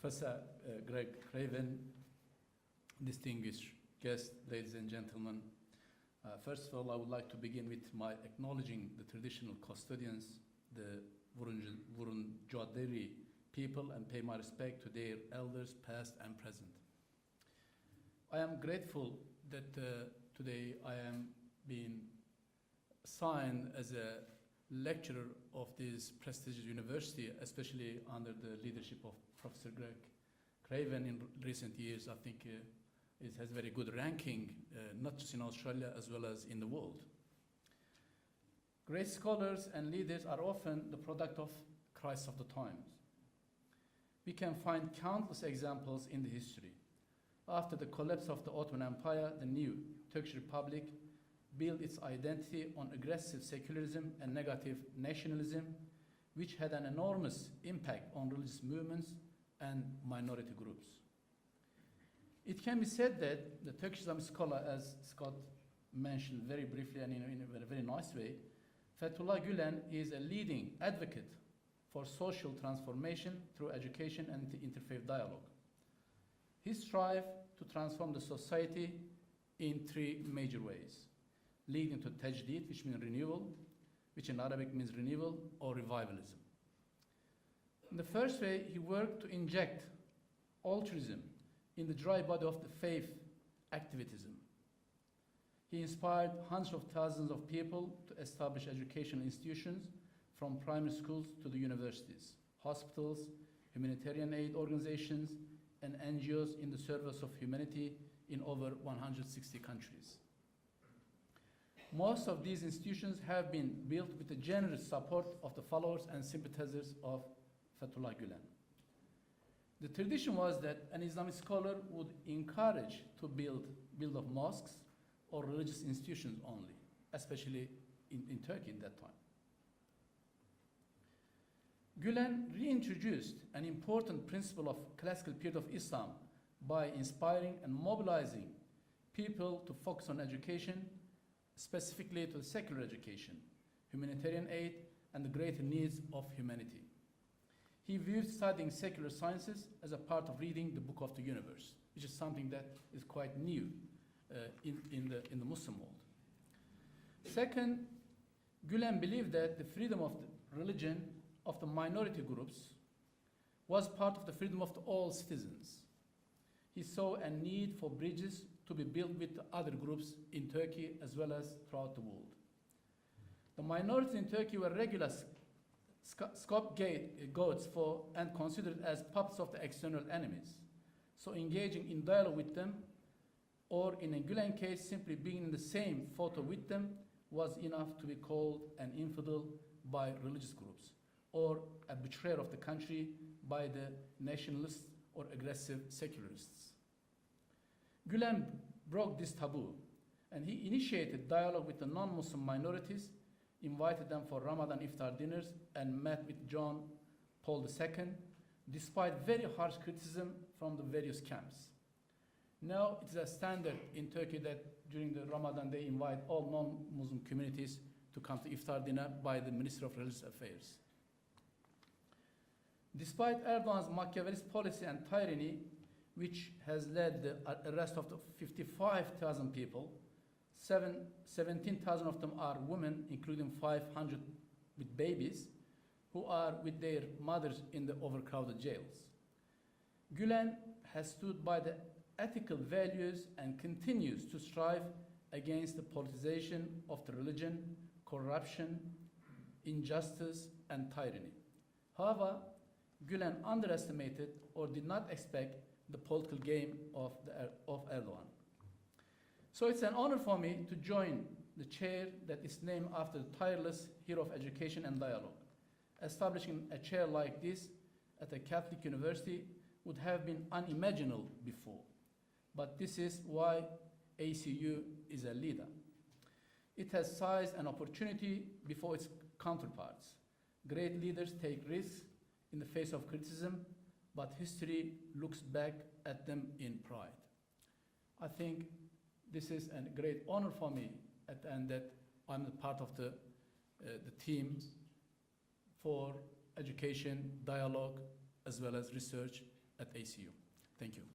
Professor Greg Craven, distinguished guests, ladies and gentlemen. First of all, I would like to begin with my acknowledging the traditional custodians, the Wurundjeri people, and pay my respect to their elders, past and present. I am grateful that today I am being assigned as a lecturer of this prestigious university, especially under the leadership of Professor Greg Craven. In recent years, I think it has very good ranking, not just in Australia as well as in the world. Great scholars and leaders are often the product of crisis of the times. We can find countless examples in the history. After the collapse of the Ottoman Empire, the new Turkish Republic built its identity on aggressive secularism and negative nationalism, which had an enormous impact on religious movements and minority groups. It can be said that the Turkish Islamic scholar, as Scott mentioned very briefly and in a very nice way, Fethullah Gülen is a leading advocate for social transformation through education and interfaith dialogue. He strives to transform the society in three major ways, leading to tajdeed, which means renewal, which in Arabic means renewal or revivalism. In the first way, he worked to inject altruism in the dry body of the faith activism. He inspired hundreds of thousands of people to establish educational institutions from primary schools to the universities, hospitals, humanitarian aid organizations, and NGOs in the service of humanity in over 160 countries. Most of these institutions have been built with the generous support of the followers and sympathizers of Fethullah Gülen. The tradition was that an Islamic scholar would encourage to build of mosques or religious institutions only, especially in Turkey at that time. Gülen reintroduced an important principle of classical period of Islam by inspiring and mobilizing people to focus on education, specifically to the secular education, humanitarian aid, and the greater needs of humanity. He viewed studying secular sciences as a part of reading the book of the universe, which is something that is quite new in the Muslim world. Second, Gülen believed that the freedom of the religion of the minority groups was part of the freedom of all citizens. He saw a need for bridges to be built with other groups in Turkey as well as throughout the world. The minorities in Turkey were regular scapegoats for and considered as puppets of the external enemies. So engaging in dialogue with them, or in a Gülen case, simply being in the same photo with them, was enough to be called an infidel by religious groups, or a betrayer of the country by the nationalists or aggressive secularists. Gülen broke this taboo, and he initiated dialogue with the non-Muslim minorities, invited them for Ramadan iftar dinners, and met with John Paul II, despite very harsh criticism from the various camps. Now it is a standard in Turkey that during the Ramadan they invite all non-Muslim communities to come to iftar dinner by the Minister of Religious Affairs. Despite Erdogan's Machiavellist policy and tyranny, which has led the arrest of 55,000 people, 17,000 of them are women, including 500 with babies, who are with their mothers in the overcrowded jails. Gülen has stood by the ethical values and continues to strive against the politicization of the religion, corruption, injustice, and tyranny. However, Gülen underestimated or did not expect the political game of Erdogan. So it's an honor for me to join the chair that is named after the tireless hero of education and dialogue. Establishing a chair like this at a Catholic university would have been unimaginable before. But this is why ACU is a leader. It has size and opportunity before its counterparts. Great leaders take risks in the face of criticism, but history looks back at them in pride. I think this is a great honor for me and that I'm a part of the team for education, dialogue, as well as research at ACU. Thank you.